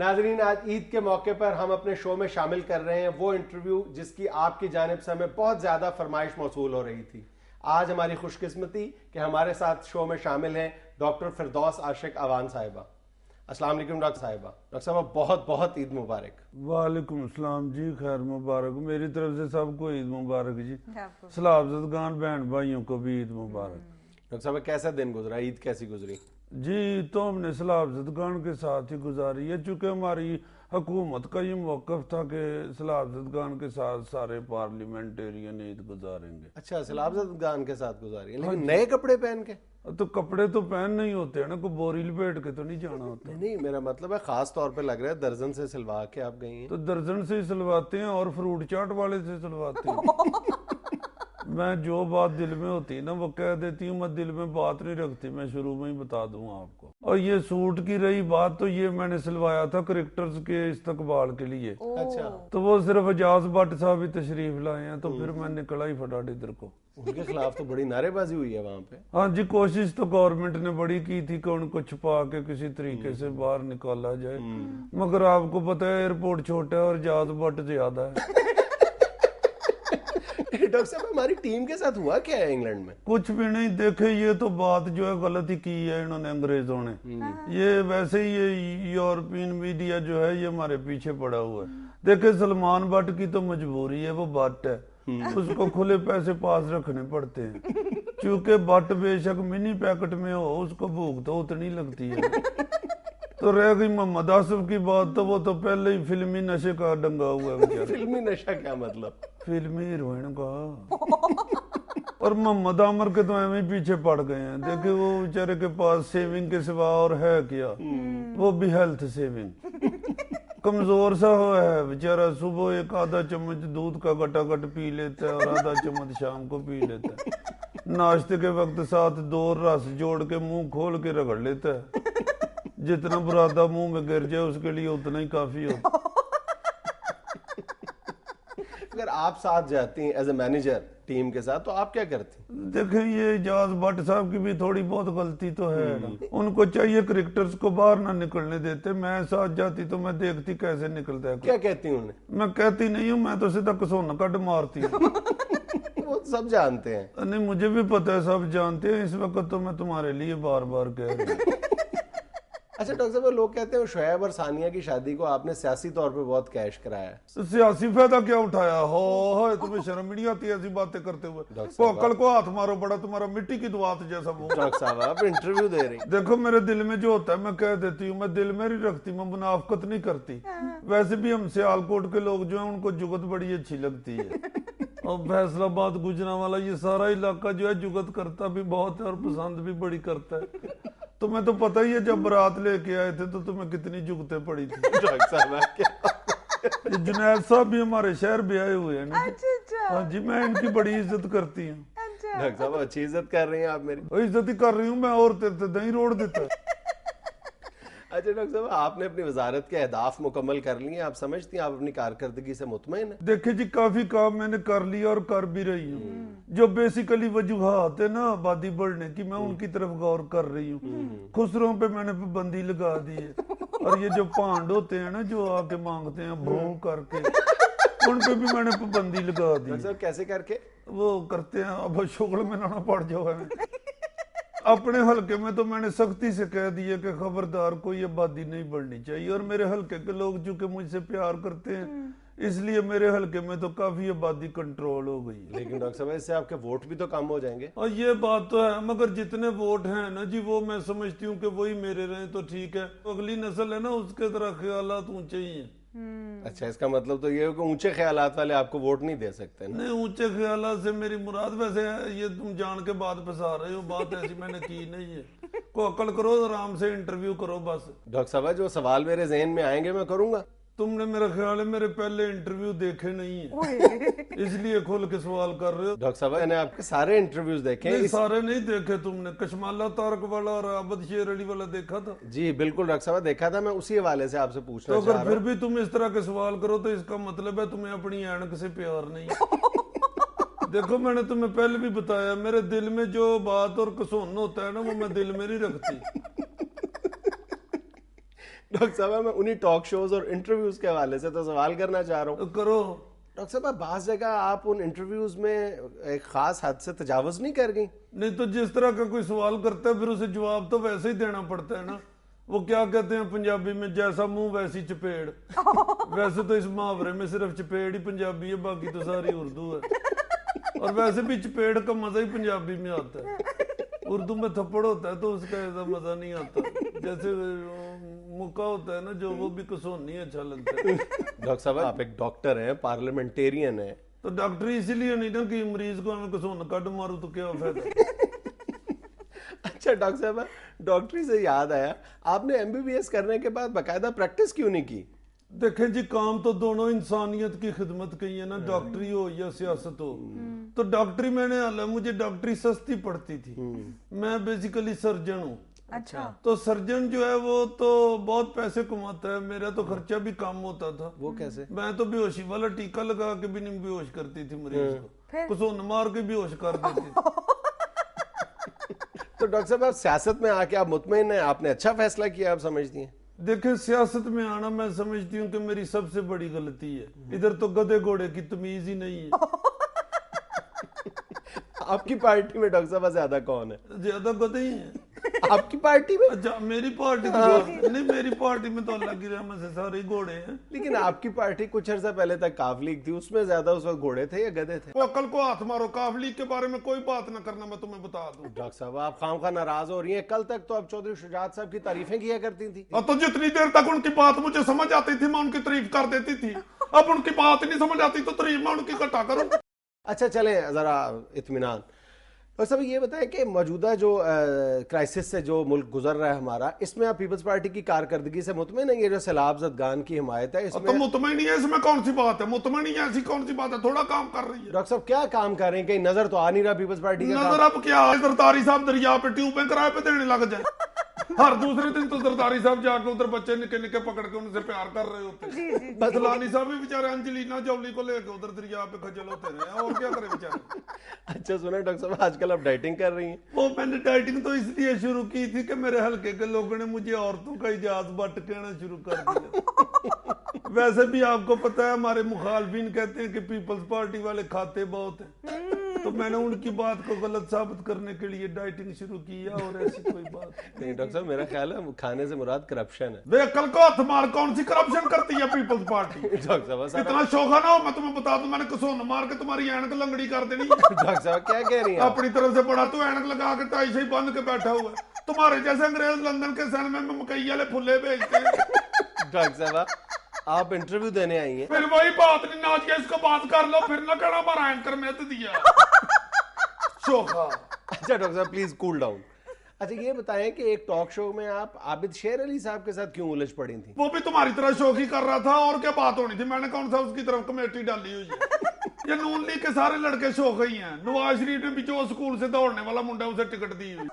ناظرین، آج عید کے موقع پر ہم اپنے شو میں شامل کر رہے ہیں وہ انٹرویو جس کی آپ کی جانب سے ہمیں بہت زیادہ فرمائش موصول ہو رہی تھی. آج ہماری خوش قسمتی کہ ہمارے ساتھ شو میں شامل ہیں ڈاکٹر فردوس عاشق اوان صاحبہ. السلام علیکم ڈاکٹر صاحبہ. ڈاکٹر صاحبہ بہت بہت عید مبارک. وعلیکم السلام جی، خیر مبارک. میری طرف سے سب کو عید مبارک جی. سلاب زدگان بہن بھائیوں کو بھی عید مبارک. ڈاکٹر صاحبہ کیسا دن گزرا، عید کیسی گزری؟ جی تو ہم نے سلاب زدگان کے ساتھ ہی گزاری ہے، چونکہ ہماری حکومت کا یہ موقف تھا کہ سلاب زدگان کے ساتھ سارے پارلیمنٹیرین عید گزاریں گے. اچھا، سلاب زدگان کے ساتھ گزاری ہے، لیکن نئے کپڑے پہن کے؟ تو کپڑے تو پہن نہیں ہوتے ہیں نا، کوئی بوری لپیٹ کے تو نہیں جانا ہوتا. نہیں، میرا مطلب ہے خاص طور پہ لگ رہا ہے درجن سے سلوا کے آپ گئی ہیں. تو درجن سے ہی سلواتے ہیں اور فروٹ چاٹ والے سے سلواتے ہیں. میں جو بات دل میں ہوتی ہے نا وہ کہہ دیتی ہوں، میں دل میں بات نہیں رکھتی، میں شروع میں ہی بتا دوں آپ کو. اور یہ سوٹ کی رہی بات، تو یہ میں نے سلوایا تھا کرکٹرز کے استقبال کے لیے. اچھا، تو وہ صرف اجاز بٹ صاحب ہی تشریف لائے ہیں، تو پھر میں نکلا ہی فٹاٹ ادھر کو. ان کے خلاف تو بڑی نعرے بازی ہوئی ہے وہاں پہ. ہاں جی، کوشش تو گورنمنٹ نے بڑی کی تھی کہ ان کو چھپا کے کسی طریقے سے باہر نکالا جائے، مگر آپ کو پتہ ہے ایئرپورٹ چھوٹا ہے اور اجاز بٹ زیادہ ہے. ڈاکٹر صاحب ہماری ٹیم کے ساتھ ہوا کیا ہے انگلینڈ میں؟ کچھ بھی نہیں. دیکھے یہ تو بات جو ہے غلط ہی کی ہے انہوں نے، انگریزوں نے. یہ ویسے ہی یہ یورپین میڈیا جو ہے یہ ہمارے پیچھے پڑا ہوا ہے. دیکھے سلمان بٹ کی تو مجبوری ہے، وہ بٹ ہے، اس کو کھلے پیسے پاس رکھنے پڑتے ہیں. چونکہ بٹ بے شک منی پیکٹ میں ہو، اس کو بھوک تو اتنی لگتی ہے. تو رہ گئی محمد آصف کی بات، تو وہ تو پہلے ہی فلمی نشے کا ڈنگا ہوا ہے. فلمی نشہ کیا مطلب؟ فلمی ہیروئن کا. اور محمد عامر کے تو ایویں پیچھے پڑ گئے ہیں. دیکھیں وہ بیچارے کے پاس سیونگ کے سوا اور ہے کیا، وہ بھی ہیلتھ سیونگ. کمزور سا ہوا ہے بیچارہ، صبح ایک آدھا چمچ دودھ کا گٹا گٹ پی لیتا ہے اور آدھا چمچ شام کو پی لیتا ہے. ناشتے کے وقت ساتھ 2 رس جوڑ کے منہ کھول کے رگڑ لیتا ہے. جتنا برادہ منہ میں گر جائے اس کے لیے اتنا ہی کافی ہوتا. اگر آپ ساتھ جاتی ہیں ایز اے مینیجر ٹیم کے ساتھ تو آپ کیا کرتی ہیں؟ دیکھیں یہ اجاز بٹ صاحب کی بھی تھوڑی بہت غلطی تو ہے. ان کو چاہیے کرکٹرز کو باہر نہ نکلنے دیتے. میں ساتھ جاتی تو میں دیکھتی کیسے نکلتا ہے. کیا کہتی ہوں انہیں؟ میں کہتی نہیں ہوں، میں تو سیدھا کسونا کٹ مارتی ہوں. وہ سب جانتے ہیں. نہیں مجھے بھی پتہ ہے، سب جانتے ہیں. اس وقت تو میں تمہارے لیے بار بار کہہ رہی ہوں. اچھا ڈاکٹر صاحب، لوگ کہتے ہیں شعیب اور ثانیہ کی شادی کو آپ نے سیاسی طور پہ بہت کیش کرایا ہے. سیاسی فائدہ کیا اٹھایا ہو؟ تمہیں شرم نہیں آتی ایسی باتیں کرتے ہوئے؟ کوکل کو ہاتھ مارو، بڑا تمہارا مٹی کی دعات جیسا منہ. ڈاکٹر صاحب آپ انٹرویو دے رہی ہیں. دیکھو میرے دل میں جو ہوتا ہے میں کہہ دیتی ہوں، میں دل میں نہیں رکھتی، میں منافقت نہیں کرتی. ویسے بھی ہم سیالکوٹ کے لوگ جو ہیں ان کو جگت بڑی اچھی لگتی ہے. اور فیصل آباد گوجرانوالا یہ سارا علاقہ جو ہے جگت کرتا بھی بہت ہے اور پسند بھی بڑی کرتا ہے. تمہیں تو پتہ ہی ہے جب برات لے کے آئے تھے تو تمہیں کتنی جگتیں پڑی تھی. ڈاکٹر صاحب جنید صاحب بھی ہمارے شہر بھی آئے ہوئے ہیں نا. ہاں جی، میں ان کی بڑی عزت کرتی ہوں. ڈاکٹر صاحب اچھی عزت کر رہی ہیں آپ میری. عزت ہی کر رہی ہوں میں، اور تیرے دہیں روڑ دیتا. اچھا ڈاکٹر صاحب، آپ نے اپنی وزارت کے اہداف مکمل کر لیے ہیں؟ آپ سمجھتی ہیں آپ اپنی کارکردگی سے مطمئن ہیں؟ دیکھیں جی کافی کام میں نے کر لیا اور کر بھی رہی ہوں. جو بیسیکلی وجوہات ہے نا آبادی بڑھنے کی، میں ان کی طرف غور کر رہی ہوں. خسروں پہ میں نے پابندی لگا دی ہے. اور یہ جو پانڈ ہوتے ہیں نا جو آ کے مانگتے ہیں بھو کر کے، ان پہ بھی میں نے پابندی لگا دی. ڈاکٹر صاحب کیسے کر کے؟ وہ کرتے ہیں اب شغل میں نہ پڑ جاؤ. اپنے حلقے میں تو میں نے سختی سے کہہ دیا کہ خبردار کوئی آبادی نہیں بڑھنی چاہیے. اور میرے حلقے کے لوگ چونکہ مجھ سے پیار کرتے ہیں اس لیے میرے حلقے میں تو کافی آبادی کنٹرول ہو گئی. لیکن ڈاکٹر صاحب اس سے آپ کے ووٹ بھی تو کم ہو جائیں گے. اور یہ بات تو ہے، مگر جتنے ووٹ ہیں نا جی وہ میں سمجھتی ہوں کہ وہی میرے رہیں تو ٹھیک ہے. اگلی نسل ہے نا اس کے ذرا خیالات اونچے ہی ہیں. اچھا، اس کا مطلب تو یہ ہے کہ اونچے خیالات والے آپ کو ووٹ نہیں دے سکتے نا؟ نہیں، اونچے خیالات سے میری مراد ویسے یہ تم جان کے بات پھنسا رہے ہو، بات ایسی میں نے کی نہیں ہے. کو عقل کرو، آرام سے انٹرویو کرو بس. ڈاکٹر صاحب جو سوال میرے ذہن میں آئیں گے میں کروں گا. تم نے میرا خیال ہے میرے پہلے انٹرویو دیکھے نہیں ہیں، اس لیے کھول کے سوال کر رہے ہو. ڈاکٹر صاحب میں نے آپ کے سارے انٹرویوز دیکھے ہیں. سارے نہیں دیکھے تم نے. کشمالہ تارک والا اور عابد شیر علی والا دیکھا تھا؟ جی بالکل ڈاکٹر صاحب دیکھا تھا. میں اسی حوالے سے آپ سے پوچھنا تو چاہ رہا اگر پھر بھی تم اس طرح کے سوال کرو تو اس کا مطلب ہے تمہیں اپنی اینک سے پیار نہیں. دیکھو میں نے تمہیں پہلے بھی بتایا، میرے دل میں جو بات اور کسون ہوتا ہے نا وہ میں دل میں نہیں رکھتی. ڈاکٹر صاحب میں انہی ٹاک شوز اور انٹرویوز کے حوالے سے تو سوال کرنا چاہ رہا ہوں. کرو. ڈاکٹر صاحب بعض جگہ آپ ان انٹرویوز میں ایک خاص حد سے تجاوز نہیں کر گئی؟ نہیں تو جس طرح کا کوئی سوال کرتا ہے پھر اسے جواب تو ویسے ہی دینا پڑتا ہے نا. وہ کیا کہتے ہیں پنجابی میں جیسا منہ ویسی چپیڑ. ویسے تو اس محاورے میں صرف چپیڑ ہی پنجابی ہے, باقی تو ساری اردو ہے. اور ویسے بھی چپیڑ کا مزہ ہی پنجابی میں آتا ہے. اردو میں تھپڑ ہوتا ہے تو اس کا ایسا مزہ نہیں آتا. جیسے مکہ ہوتا ہے نا جو, وہ بھی کسونی اچھا لگتا ہے. ڈاکٹر صاحب آپ ایک ڈاکٹر ہیں, پارلیمنٹیرین ہیں, تو ڈاکٹری اسی لیے نہیں نا کہ مریض کو ہمیں کسون کٹ مارو تو کیا فائدہ. اچھا ڈاکٹر صاحب ڈاکٹری سے یاد آیا, آپ نے MBBS کرنے کے بعد باقاعدہ پریکٹس کیوں نہیں کی؟ دیکھیں جی کام تو دونوں انسانیت کی خدمت کی ہے نا, ڈاکٹری ہو یا سیاست ہو. تو ڈاکٹری میں نے حالانکہ مجھے ڈاکٹری سستی پڑتی تھی. میں بیسیکلی سرجن ہوں. اچھا. تو سرجن جو ہے وہ تو بہت پیسے کماتا ہے, میرا تو خرچہ بھی کم ہوتا تھا. وہ کیسے؟ میں تو بے ہوشی والا ٹیکا لگا کے بھی نہیں بے ہوش کرتی تھی مریض کو, کسون مار کے بے ہوش کر دیتی تھی. تو ڈاکٹر صاحب آپ سیاست میں آ کے آپ مطمئن ہیں, آپ نے اچھا فیصلہ کیا آپ سمجھتی ہیں؟ دیکھیں سیاست میں آنا میں سمجھتی ہوں کہ میری سب سے بڑی غلطی ہے. ادھر تو گدے گھوڑے کی تمیز ہی نہیں ہے. آپ کی پارٹی میں ڈاکٹر صاحب زیادہ کون ہے؟ زیادہ گدے ہی ہیں. آپ کی پارٹی میں؟ اچھا میری پارٹی نہیں, میری پارٹی میں تو اللہ کی رحمت سے سارے گھوڑے ہیں. لیکن آپ کی پارٹی کچھ عرصہ پہلے تک کاف لیگ تھی, اس میں زیادہ اس وقت گھوڑے تھے یا گدے تھے؟ عقل کو ہاتھ مارو, کاف لیگ کے بارے میں کوئی بات نہ کرنا, میں تمہیں بتا دوں. ڈاکٹر صاحب آپ خواہ ناراض ہو رہی ہیں, کل تک تو اب چودھری شجاعت صاحب کی تعریفیں کیا کرتی تھی. تو جتنی دیر تک ان کی بات مجھے سمجھ آتی تھی میں ان کی تعریف کر دیتی تھی. اب ان کی بات نہیں سمجھ آتی تو تعریف میں ان کی کٹا کروں. اچھا چلیں ذرا اطمینان. ڈاکٹر صاحب یہ بتائیں کہ موجودہ جو کرائسس سے جو ملک گزر رہا ہے ہمارا, اس میں آپ پیپلز پارٹی کی کارکردگی سے مطمئن ہیں؟ یہ جو سیلاب زدگان کی حمایت ہے اس میں تو مطمئن نہیں ہے, اس میں کون سی بات ہے؟ مطمئن نہیں ہے, ایسی کون سی بات ہے؟ تھوڑا کام کر رہی ہے. ڈاکٹر صاحب کیا کام کر رہے ہیں, کہیں نظر تو آ نہیں رہا پیپلز پارٹی کا نظر اب کیا ہے, زرداری صاحب دریا پہ ٹیوبیں کرائے پہ دینے لگ جائے. ہر دوسرے دن تو زرداری صاحب جا کے ادھر بچے نکے نکے پکڑ کے ان سے پیار کر رہے ہوتے ہیں. بدلانی صاحب بھی بیچارے انجلینا جولی کو لے کے ادھر دریا پہ کھجل ہوتے رہے, اور کیا کرے بیچارے. اچھا سنا ڈاکٹر صاحب آج کل آپ ڈائٹنگ کر رہی ہیں؟ وہ میں نے ڈائٹنگ تو اس لیے شروع کی تھی کہ میرے حلقے کے لوگوں نے مجھے عورتوں کا اجاز بٹ کہنا شروع کر دیا. ویسے بھی آپ کو پتا ہے ہمارے مخالفین کہتے ہیں کہ پیپلز پارٹی والے کھاتے بہت ہیں, تو میں نے ان کی بات کو غلط ثابت کرنے کے لیے ڈائٹنگ شروع کی ہے, اور ایسی کوئی بات نہیں. ڈاکٹر صاحب میرا خیال ہے کھانے سے مراد کرپشن ہے. بے عقل کو ہاتھ مار, کون سی کرپشن کرتی ہے پیپلز پارٹی؟ ڈاکٹر صاحب اتنا شوخا نہ ہو, میں تمہیں بتا دوں میں نے کسون مار کے تمہاری اینک لنگڑی کر دینی. ڈاکٹر صاحب کیا کہہ رہی ہیں اپنی طرف سے بڑا تو اینک لگا کے ٹائی سے بند کے بیٹھا ہوا ہے. تمہارے جیسے انگریز لندن کے سینما میں مکئی والے پھلے بھیجتے ہیں. ڈاکٹر صاحب آپ انٹرویو دینے آئی ہیں؟ پھر وہی بات نہیں, ناچ کے اس کو بات کر لو, پھر نہ کہنا ہمارا اینکر میں تو دیا شوخا. اچھا ڈاکٹر صاحب پلیز کول ڈاؤن. اچھا یہ بتائیں کہ ایک ٹاک شو میں آپ عابد شیر علی صاحب کے ساتھ کیوں الجھ پڑی تھیں؟ وہ بھی تمہاری طرح شوخی کر رہا تھا, اور کیا بات ہونی تھی؟ میں نے کون سا اس کی طرف کمیٹی ڈالی ہوئی ہے؟ یہ نون لیگ کے سارے لڑکے شوخ ہی ہیں. نواز شریف نے بھی جو اسکول سے دوڑنے والا منڈا اسے ٹکٹ دی ہوئی.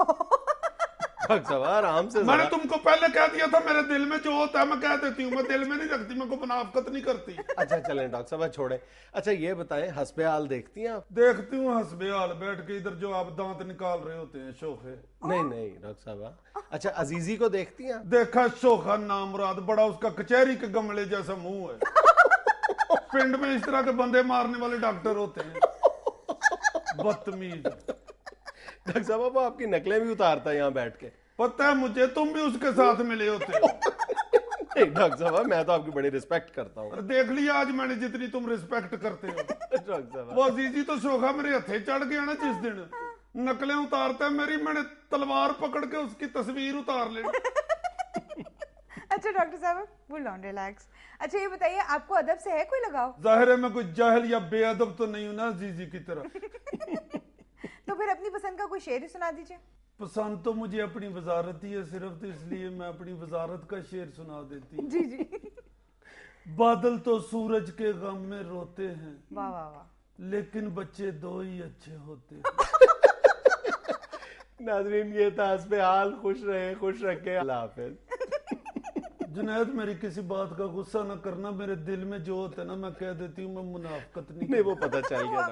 ڈاکٹر صاحب آرام سے, میں نے تم کو پہلے کہہ دیا تھا میرے دل میں جو ہوتا ہے میں کہہ دیتی ہوں, میں دل میں نہیں رکھتی, میں کو منافقت نہیں کرتی. اچھا چلیں ڈاکٹر صاحب چھوڑیں. اچھا یہ بتائیں حسب حال دیکھتی ہیں آپ؟ دیکھتی ہوں حسب حال بیٹھ کے ادھر جو آپ دانت نکال رہے ہوتے ہیں شوخے. نہیں ڈاکٹر صاحب. اچھا عزیزی کو دیکھتی ہیں؟ دیکھا شوخا نام مراد, بڑا اس کا کچہری کے گملے جیسا منہ ہے. پنڈ میں اس طرح کے بندے مارنے والے ڈاکٹر ہوتے ہیں, بدتمیز. ڈاکٹر صاحب وہ آپ کی نقلیں بھی اتارتا ہے یہاں بیٹھ کے. پتہ ہے مجھے, تم بھی اس کے ساتھ ملے ہوتے ہو. نہیں ڈاکٹر صاحب میں تو آپ کی بڑی رسپیکٹ کرتا ہوں. دیکھ لیا آج میں نے جتنی تم رسپیکٹ کرتے ہو. ڈاکٹر صاحب وہ عزیزی تو شوخا میرے ہتھے چڑھ گیا نا جس دن, نقلیں اتارتا ہے میری, میں نے تلوار پکڑ کے اس کی تصویر اتار لی. اچھا ڈاکٹر صاحب کول ڈاؤن, ریلیکس. اچھا یہ بتائیے آپ کو ادب سے ہے کوئی لگاؤ؟ ظاہر ہے میں کوئی جاہل یا بے ادب تو نہیں ہوں نا عزیزی کی طرح. تو پھر اپنی پسند کا کوئی شعر ہی سنا دیجیے. پسند تو مجھے اپنی وزارت ہی ہے صرف, تو اس لیے میں اپنی وزارت کا شعر سنا دیتی ہوں. جی. بادل تو سورج کے غم میں روتے ہیں, واہ واہ واہ, لیکن بچے دو ہی اچھے ہوتے ہیں. ناظرین یہ تھا حسب حال. خوش رہے, خوش رکھے, اللہ حافظ. جنید میری کسی بات کا غصہ نہ کرنا, میرے دل میں جو ہوتا ہے نا میں کہہ دیتی ہوں, میں منافقت نہیں. وہ پتہ چل گیا.